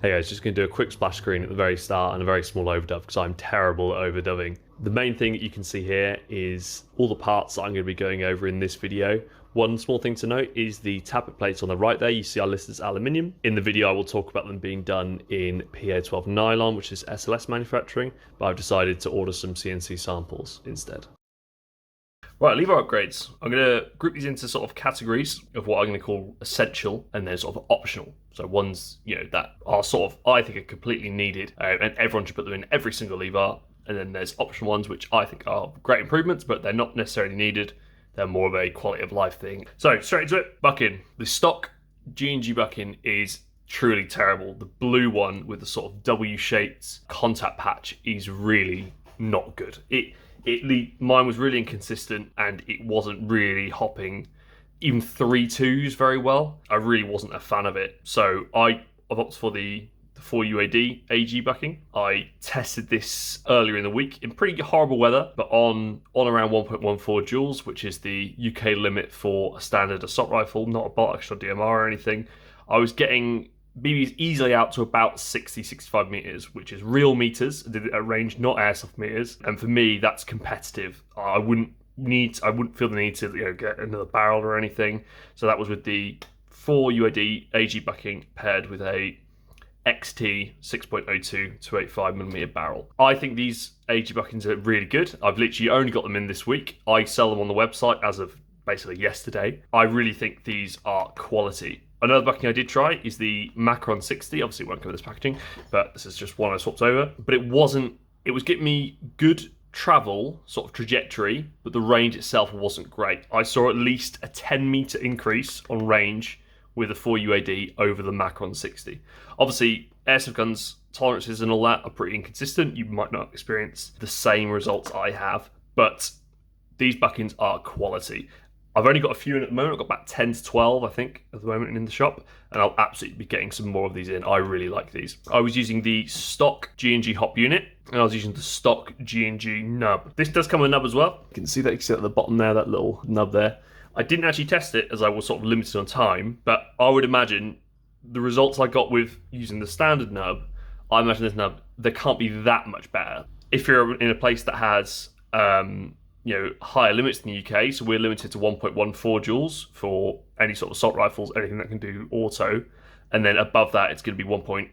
Hey guys, just going to do a quick splash screen at the very start and a very small overdub because I'm terrible at overdubbing. The main thing that you can see here is all the parts that I'm going to be going over in this video. One small thing to note is the tappet plates on the right there. You see are listed as aluminium. In the video I will talk about them being done in PA12 nylon, which is SLS manufacturing, but I've decided to order some CNC samples instead. Right, LevAR upgrades. I'm going to group these into sort of categories of what I'm going to call essential and then sort of optional. So ones, that are sort of, I think, are completely needed and everyone should put them in every single LevAR. And then there's optional ones which I think are great improvements, but they're not necessarily needed. They're more of a quality of life thing. So straight into it, bucking. The stock G&G bucking is truly terrible. The blue one with the sort of W-shaped contact patch is really not good. Mine was really inconsistent and it wasn't really hopping even 3.2s very well. I really wasn't a fan of it. So I've opted for the 4UAD AG bucking. I tested this earlier in the week in pretty horrible weather, but on around 1.14 joules, which is the UK limit for a standard assault rifle, not a bolt action or DMR or anything. I was getting BBs easily out to about 60-65 meters, which is real meters. I did it at range, not airsoft meters. And for me, that's competitive. I wouldn't feel the need to get another barrel or anything. So that was with the 4UAD AG bucking paired with a XT 6.02 285mm barrel. I think these AG buckings are really good. I've literally only got them in this week. I sell them on the website as of basically yesterday. I really think these are quality. Another bucking I did try is the Macron 60. Obviously, it won't come with this packaging, but this is just one I swapped over. But it was getting me good travel, sort of trajectory, but the range itself wasn't great. I saw at least a 10-meter increase on range with the 4UAD over the Macron 60. Obviously, airsoft guns, tolerances and all that are pretty inconsistent. You might not experience the same results I have, but these buckings are quality. I've only got a few in at the moment. I've got about 10 to 12, I think, at the moment in the shop, and I'll absolutely be getting some more of these in. I really like these. I was using the stock G&G hop unit, and I was using the stock G&G nub. This does come with a nub as well. You can see that at the bottom there, that little nub there. I didn't actually test it as I was sort of limited on time, but I would imagine the results I got with using the standard nub, I imagine this nub, there can't be that much better. If you're in a place that has higher limits in the UK, so we're limited to 1.14 joules for any sort of assault rifles, anything that can do auto, and then above that it's going to be 1.67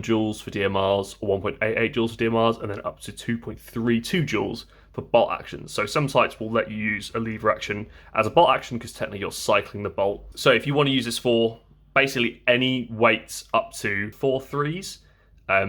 joules for DMRs or 1.88 joules for DMRs, and then up to 2.32 joules for bolt actions. So some sites will let you use a lever action as a bolt action because technically you're cycling the bolt. So if you want to use this for basically any weights up to 4.3s,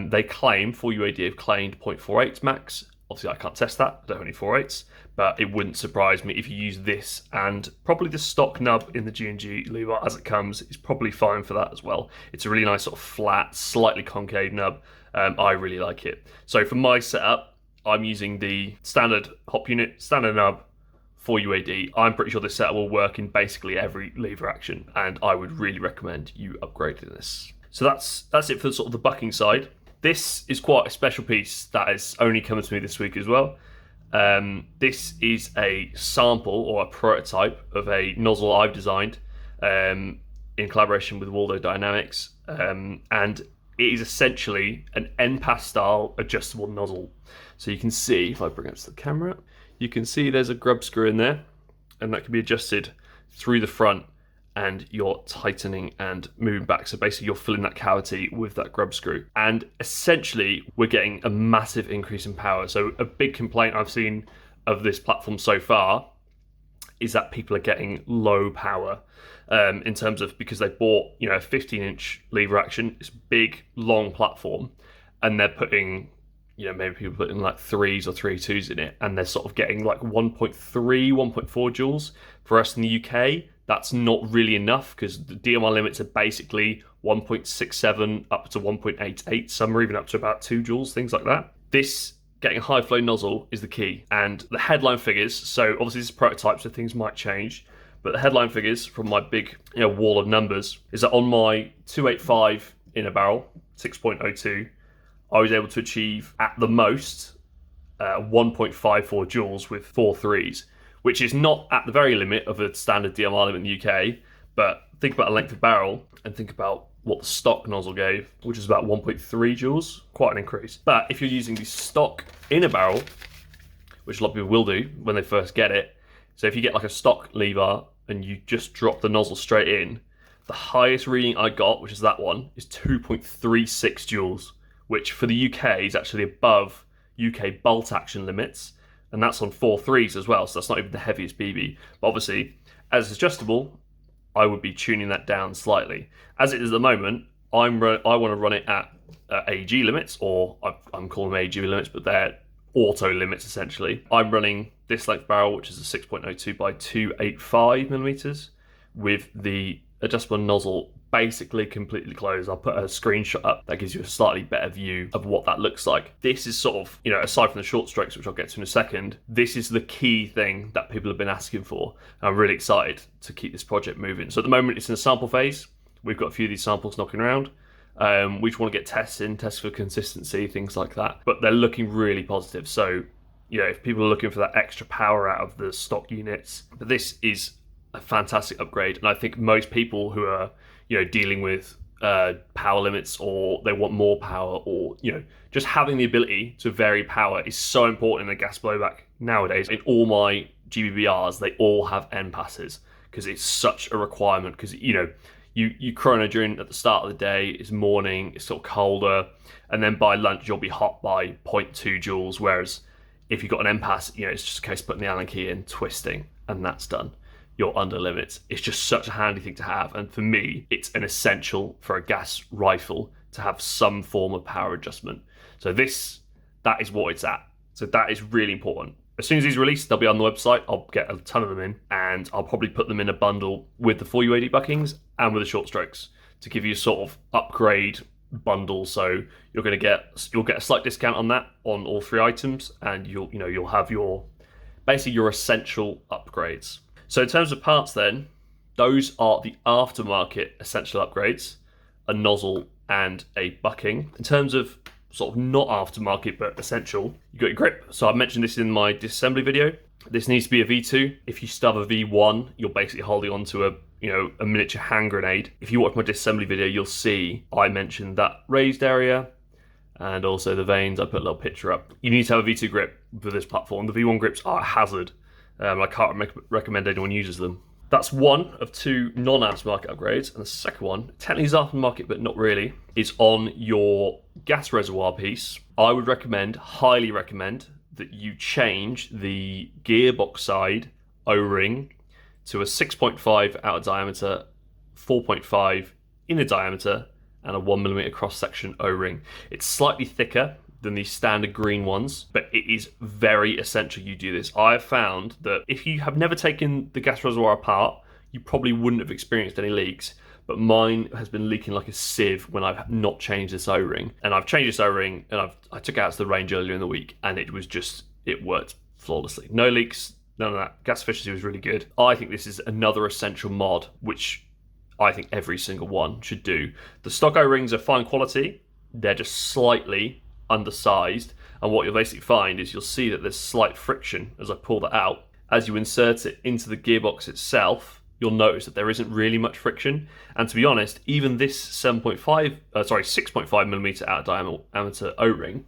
they claim, 4UAD have claimed 0.48 max. Obviously, I can't test that. I don't have any 4.8s, but it wouldn't surprise me if you use this, and probably the stock nub in the G&G LevAR as it comes is probably fine for that as well. It's a really nice sort of flat, slightly concave nub. I really like it. So for my setup, I'm using the standard hop unit, standard nub, 4UAD. I'm pretty sure this setup will work in basically every lever action, and I would really recommend you upgrading this. So that's it for sort of the bucking side. This is quite a special piece that is only coming to me this week as well. This is a sample or a prototype of a nozzle I've designed in collaboration with Waldo Dynamics, and it is essentially an end-pass style adjustable nozzle. So you can see, if I bring it up to the camera, you can see there's a grub screw in there, and that can be adjusted through the front, and you're tightening and moving back. So basically you're filling that cavity with that grub screw. And essentially we're getting a massive increase in power. So a big complaint I've seen of this platform so far is that people are getting low power in terms of, because they bought a 15-inch lever action, it's a big, long platform, and they're putting, maybe people putting like 3s or 3.2s in it, and they're sort of getting like 1.3, 1.4 joules. For us in the UK, that's not really enough because the DMR limits are basically 1.67 up to 1.88. Some are even up to about 2 joules, things like that. This getting a high flow nozzle is the key. And the headline figures, so obviously this is a prototype, so things might change, but the headline figures from my big wall of numbers is that on my 285 in a barrel, 6.02, I was able to achieve at the most 1.54 joules with 4.3s. Which is not at the very limit of a standard DMR limit in the UK, but think about a length of barrel and think about what the stock nozzle gave, which is about 1.3 joules, quite an increase. But if you're using the stock inner barrel, which a lot of people will do when they first get it, so if you get like a stock LevAR and you just drop the nozzle straight in, the highest reading I got, which is that one, is 2.36 joules, which for the UK is actually above UK bolt action limits, and that's on 4.3s as well, so that's not even the heaviest BB. But obviously, as it's adjustable, I would be tuning that down slightly. As it is at the moment, I want to run it at AG limits, or I'm calling them AG limits, but they're auto limits essentially. I'm running this length barrel, which is a 6.02 by 285 millimeters, with the adjustable nozzle basically completely closed. I'll put a screenshot up that gives you a slightly better view of what that looks like. This is sort of, aside from the short strokes, which I'll get to in a second, this is the key thing that people have been asking for. I'm really excited to keep this project moving. So at the moment, it's in a sample phase. We've got a few of these samples knocking around. We just want to get tests for consistency, things like that. But they're looking really positive. So, if people are looking for that extra power out of the stock units, but this is a fantastic upgrade. And I think most people who are, dealing with power limits, or they want more power, or, just having the ability to vary power is so important in a gas blowback nowadays. In all my GBBRs, they all have end passes because it's such a requirement, because, you chrono during at the start of the day, it's morning, it's sort of colder, and then by lunch you'll be hot by 0.2 joules, whereas if you've got an end pass, it's just a case of putting the Allen key in, twisting, and that's done. You're under limits. It's just such a handy thing to have, and for me, it's an essential for a gas rifle to have some form of power adjustment. So that is what it's at. So that is really important. As soon as these release, they'll be on the website. I'll get a ton of them in, and I'll probably put them in a bundle with the 4UAD buckings and with the short strokes to give you a sort of upgrade bundle. So you'll get a slight discount on that on all 3 items, and you'll have your essential upgrades. So in terms of parts then, those are the aftermarket essential upgrades, a nozzle and a bucking. In terms of sort of not aftermarket but essential, you got your grip. So I mentioned this in my disassembly video. This needs to be a V2. If you stub a V1, you're basically holding onto a miniature hand grenade. If you watch my disassembly video, you'll see I mentioned that raised area and also the vanes. I put a little picture up. You need to have a V2 grip for this platform. The V1 grips are a hazard. I can't recommend anyone uses them. That's one of 2 non-aftermarket upgrades, and the second one, technically is aftermarket but not really, is on your gas reservoir piece. I would highly recommend, that you change the gearbox side O-ring to a 6.5 outer diameter, 4.5 inner diameter, and a 1mm cross-section O-ring. It's slightly thicker than the standard green ones, but it is very essential you do this. I have found that if you have never taken the gas reservoir apart, you probably wouldn't have experienced any leaks, but mine has been leaking like a sieve when I've not changed this O-ring. And I've changed this O-ring, and I took it out to the range earlier in the week, and it worked flawlessly. No leaks, none of that. Gas efficiency was really good. I think this is another essential mod, which I think every single one should do. The stock O-rings are fine quality. They're just slightly undersized, and what you'll basically find is you'll see that there's slight friction as I pull that out. As you insert it into the gearbox itself, you'll notice that there isn't really much friction. And to be honest, even this 6.5 millimeter out diameter O-ring,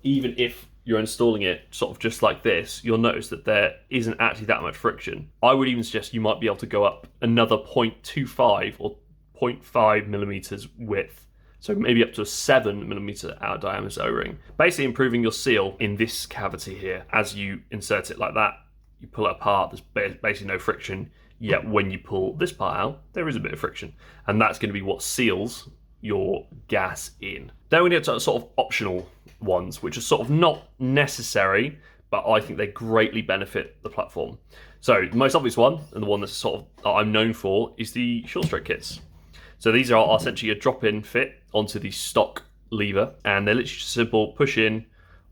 even if you're installing it sort of just like this, you'll notice that there isn't actually that much friction. I would even suggest you might be able to go up another 0.25 or 0.5 millimeters width. So maybe up to a 7mm out diameter O-ring. Basically improving your seal in this cavity here. As you insert it like that, you pull it apart, there's basically no friction. Yet when you pull this part out, there is a bit of friction. And that's going to be what seals your gas in. Then we get to sort of optional ones, which are sort of not necessary, but I think they greatly benefit the platform. So the most obvious one, and the one that's sort of I'm known for, is the short stroke kits. So these are essentially a drop-in fit onto the stock lever, and they're literally just simple push in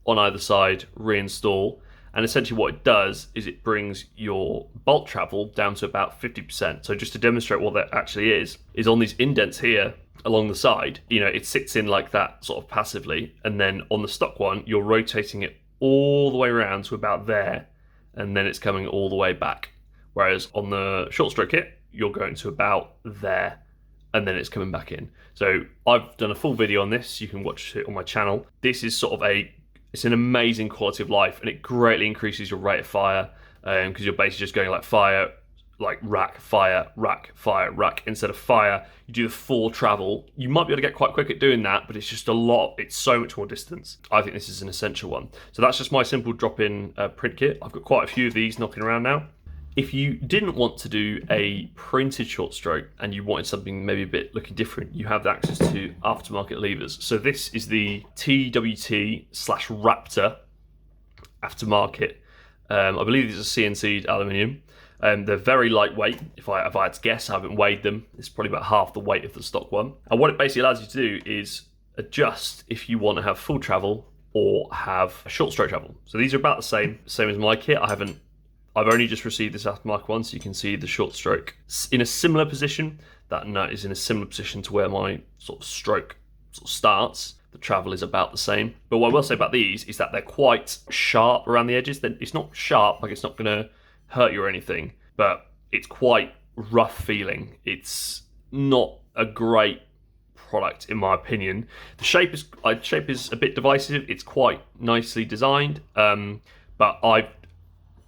on either side, reinstall, and essentially what it does is it brings your bolt travel down to about 50%. So just to demonstrate what that actually is on these indents here along the side, it sits in like that sort of passively, and then on the stock one, you're rotating it all the way around to about there, and then it's coming all the way back. Whereas on the short stroke kit, you're going to about there, and then it's coming back in. So I've done a full video on this. You can watch it on my channel. This is sort of it's an amazing quality of life, and it greatly increases your rate of fire, because you're basically just going like fire, like rack, fire, rack, fire, rack. Instead of fire, you do the full travel. You might be able to get quite quick at doing that, but it's just a lot. It's so much more distance. I think this is an essential one. So that's just my simple drop-in print kit. I've got quite a few of these knocking around now. If you didn't want to do a printed short stroke and you wanted something maybe a bit looking different, you have access to aftermarket levers. So this is the TWT/Raptor aftermarket. I believe these are CNC'd aluminium. They're very lightweight. If I had to guess, I haven't weighed them. It's probably about half the weight of the stock one. And what it basically allows you to do is adjust if you want to have full travel or have a short stroke travel. So these are about the same as my kit. I've only just received this aftermarket one, so you can see the short stroke in a similar position. That nut is in a similar position to where my sort of stroke starts. The travel is about the same. But what I will say about these is that they're quite sharp around the edges. It's not sharp, like it's not going to hurt you or anything, but it's quite rough feeling. It's not a great product in my opinion. The shape is a bit divisive. It's quite nicely designed, but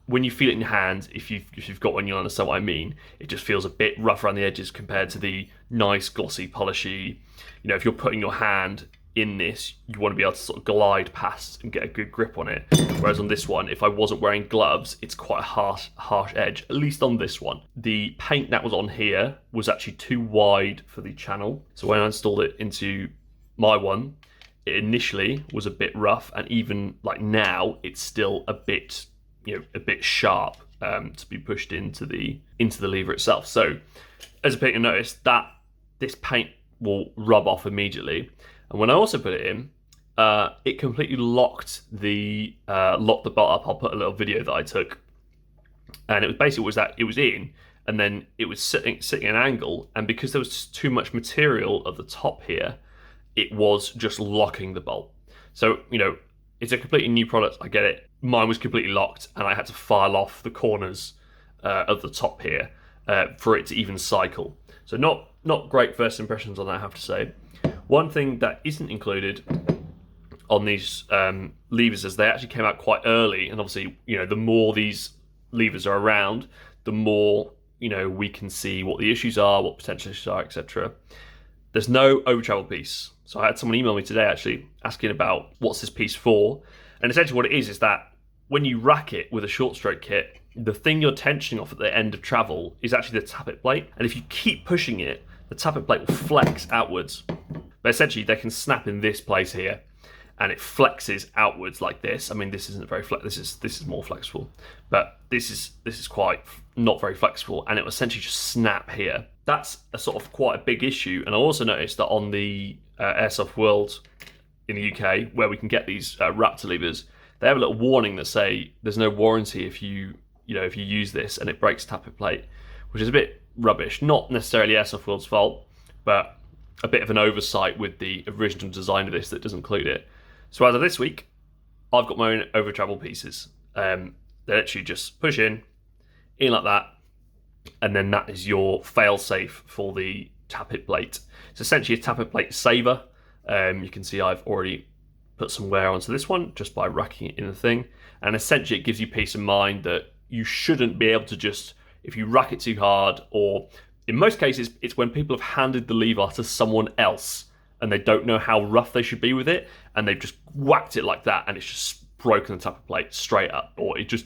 when you feel it in your hand, if you've got one, you'll understand what I mean. It just feels a bit rough around the edges compared to the nice glossy polishy. If you're putting your hand in this, you want to be able to sort of glide past and get a good grip on it. Whereas on this one, if I wasn't wearing gloves, it's quite a harsh edge, at least on this one. The paint that was on here was actually too wide for the channel. So when I installed it into my one, it initially was a bit rough, and even like now, it's still a bit sharp to be pushed into the lever itself. So as a painter noticed that this paint will rub off immediately. And when I also put it in, it completely locked the bolt up. I'll put a little video that I took, and it was basically that it was in, and then it was sitting at an angle, and because there was too much material at the top here, it was just locking the bolt. So it's a completely new product. I get it. Mine was completely locked, and I had to file off the corners of the top here for it to even cycle. So not great first impressions on that, I have to say. One thing that isn't included on these levers is they actually came out quite early, and obviously the more these levers are around, the more we can see what the issues are, what potential issues are, etc. There's no Overtravel piece. So I had someone email me today actually asking about what's this piece for, and essentially what it is that when you rack it with a short stroke kit, the thing you're tensioning off at the end of travel is actually the tappet plate, and if you keep pushing it, the tappet plate will flex outwards. But essentially they can snap in this place here, and it flexes outwards like this. I mean, this isn't very this is more flexible, but this is quite not very flexible, and it will essentially just snap here. That's a sort of quite a big issue. And I also noticed that on the Airsoft World in the UK, where we can get these Raptor levers, they have a little warning that say there's no warranty if you use this and it breaks tappet plate, which is a bit rubbish. Not necessarily Airsoft World's fault, but a bit of an oversight with the original design of this that doesn't include it. So as of this week, I've got my own Overtravel pieces. They literally just push in like that, and then that is your fail-safe for the tappet plate. It's essentially a tappet plate saver. You can see I've already put some wear onto this one just by racking it in the thing, and essentially it gives you peace of mind that you shouldn't be able to just, if you rack it too hard, or in most cases it's when people have handed the lever to someone else and they don't know how rough they should be with it, and they've just whacked it like that and it's just broken the tappet plate straight up, or it's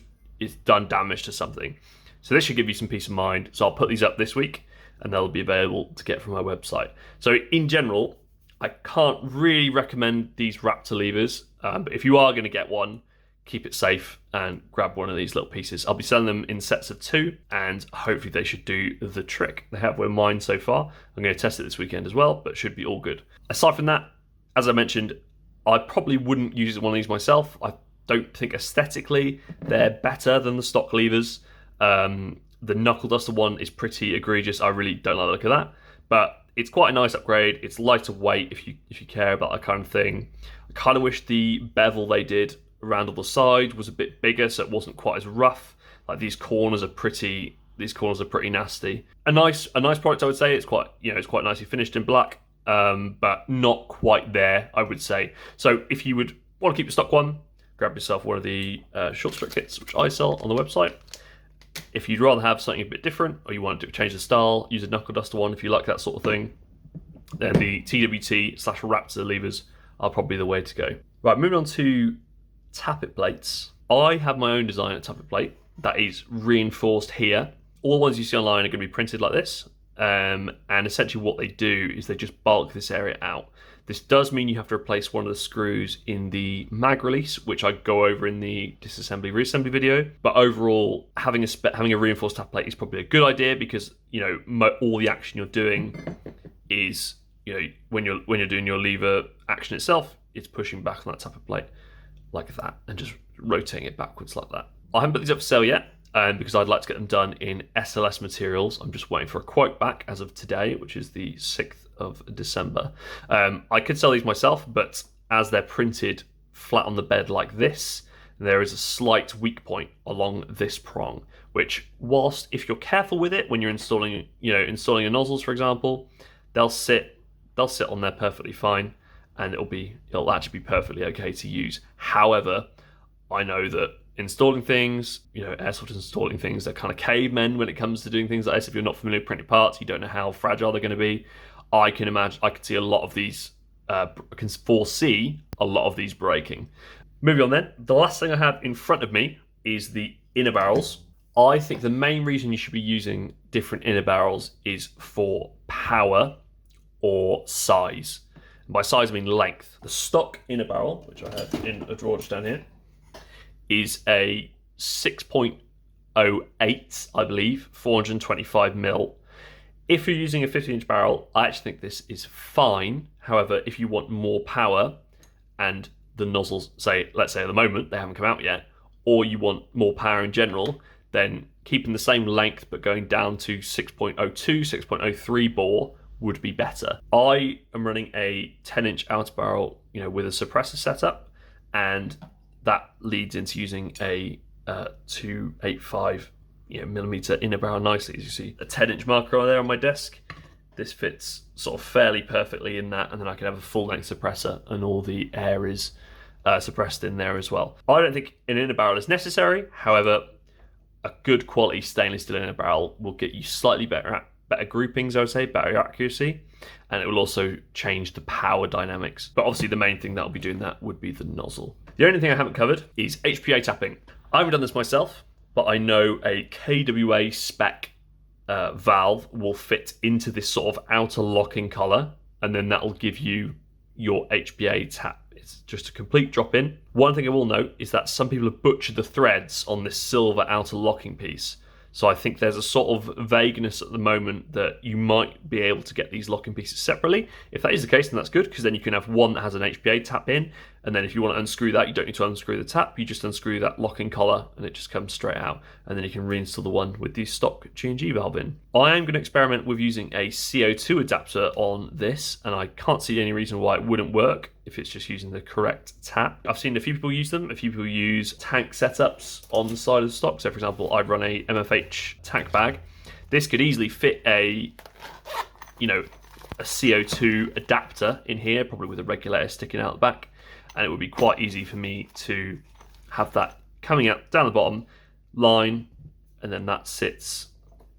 done damage to something. So this should give you some peace of mind. So I'll put these up this week and they'll be available to get from my website. So in general, I can't really recommend these Raptor levers, but if you are going to get one, keep it safe and grab one of these little pieces. I'll be selling them in sets of 2, and hopefully they should do the trick. They have with mine so far. I'm going to test it this weekend as well, but it should be all good. Aside from that, as I mentioned, I probably wouldn't use one of these myself. I don't think aesthetically they're better than the stock levers. The knuckle duster one is pretty egregious. I really don't like the look of that, but it's quite a nice upgrade. It's lighter weight if you care about that kind of thing. I kind of wish the bevel they did around all the side was a bit bigger, so it wasn't quite as rough. Like these corners are pretty these corners are pretty nasty. A nice product, I would say. It's quite, it's quite nicely finished in black, but not quite there, I would say. So if you would want to keep a stock one, grab yourself one of the short stroke kits, which I sell on the website. If you'd rather have something a bit different, or you want to change the style, use a knuckle duster one if you like that sort of thing, then the TWT/Raptor levers are probably the way to go. Right, moving on to Tappet plates. I have my own design at Tappet plate that is reinforced here. All the ones you see online are going to be printed like this, and essentially what they do is they just bulk this area out. This does mean you have to replace one of the screws in the mag release, which I go over in the disassembly reassembly video. But overall, having a reinforced Tappet plate is probably a good idea because all the action you're doing is when you're doing your lever action itself, it's pushing back on that Tappet plate like that and just rotating it backwards like that. I haven't put these up for sale yet, because I'd like to get them done in SLS materials. I'm just waiting for a quote back as of today, which is the 6th of December. I could sell these myself, but as they're printed flat on the bed like this, there is a slight weak point along this prong, which whilst if you're careful with it when you're installing your nozzles, for example, they'll sit on there perfectly fine, and it'll actually be perfectly okay to use. However, I know that installing things, airsoft installing things, they're kind of cavemen when it comes to doing things like this. If you're not familiar with printed parts, you don't know how fragile they're going to be. I can see a lot of these, I can foresee a lot of these breaking. Moving on then, the last thing I have in front of me is the inner barrels. I think the main reason you should be using different inner barrels is for power or size. And by size I mean length. The stock inner barrel, which I have in a drawer just down here, is a 6.08, I believe, 425 mil. If you're using a 50-inch barrel, I actually think this is fine. However, if you want more power and the nozzles, let's say at the moment, they haven't come out yet, or you want more power in general, then keeping the same length but going down to 6.02, 6.03 bore would be better. I am running a 10-inch outer barrel, with a suppressor setup, and that leads into using a 285 millimeter inner barrel nicely. As you see, a 10-inch marker there on my desk. This fits sort of fairly perfectly in that, and then I can have a full-length suppressor, and all the air is suppressed in there as well. I don't think an inner barrel is necessary. However, a good quality stainless steel inner barrel will get you slightly better groupings, I would say, better accuracy, and it will also change the power dynamics. But obviously the main thing that will be doing that would be the nozzle. The only thing I haven't covered is HPA tapping. I haven't done this myself, but I know a KWA Spec valve will fit into this sort of outer locking collar, and then that will give you your HPA tap. It's just a complete drop in. One thing I will note is that some people have butchered the threads on this silver outer locking piece. So I think there's a sort of vagueness at the moment that you might be able to get these locking pieces separately. If that is the case, then that's good, because then you can have one that has an HPA tap in, and then if you want to unscrew that, you don't need to unscrew the tap, you just unscrew that locking collar and it just comes straight out, and then you can reinstall the one with the stock G&G valve in. I am going to experiment with using a CO2 adapter on this, and I can't see any reason why it wouldn't work if it's just using the correct tap. I've seen a few people use them. A few people use tank setups on the side of the stock. So for example, I run a MFH tank bag. This could easily fit a CO2 adapter in here, probably with a regulator sticking out the back. And it would be quite easy for me to have that coming out down the bottom line, and then that sits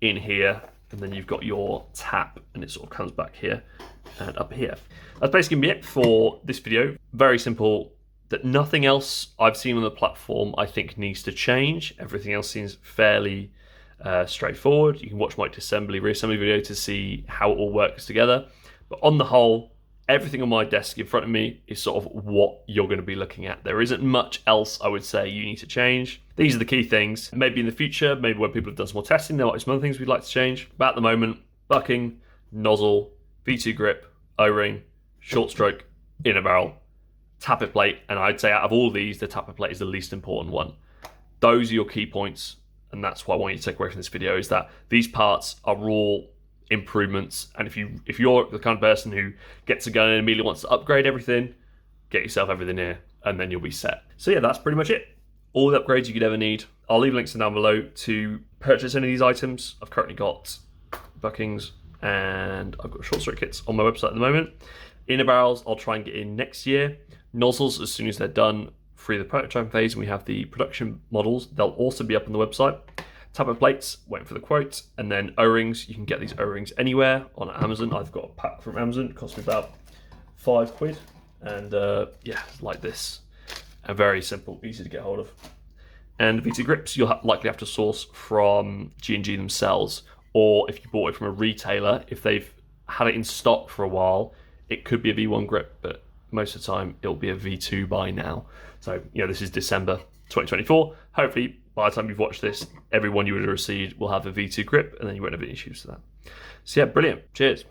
in here, and then you've got your tap, and it sort of comes back here and up here. That's basically going to be it for this video. Very simple. That nothing else I've seen on the platform I think needs to change. Everything else seems fairly straightforward. You can watch my reassembly video to see how it all works together. But on the whole, everything on my desk in front of me is sort of what you're going to be looking at. There isn't much else I would say you need to change. These are the key things. Maybe in the future, maybe when people have done some more testing, there might be some other things we'd like to change. But at the moment, bucking, nozzle, V2 grip, O-ring, short stroke, inner barrel, tappet plate, and I'd say out of all these, the tappet plate is the least important one. Those are your key points, and that's what I want you to take away from this video, is that these parts are all improvements, and if you're the kind of person who gets a gun and immediately wants to upgrade everything, get yourself everything here, and then you'll be set. So yeah, that's pretty much it. All the upgrades you could ever need I'll leave links down below to purchase any of these items. I've currently got buckings and I've got short stroke kits on my website at the moment. Inner barrels I'll try and get in next year. Nozzles, as soon as they're done through the prototype phase and we have the production models, they'll also be up on the website. Tappet plates, waiting for the quote, and then O-rings. You can get these O-rings anywhere on Amazon. I've got a pack from Amazon, it cost me about £5, and yeah, like this, and very simple, easy to get hold of. And VT grips you'll likely have to source from G&G themselves, or if you bought it from a retailer, if they've had it in stock for a while, it could be a V1 grip, but most of the time it'll be a V2 by now. So, this is December 2024. Hopefully, by the time you've watched this, every one you would have received will have a V2 grip, and then you won't have any issues with that. So yeah, brilliant. Cheers.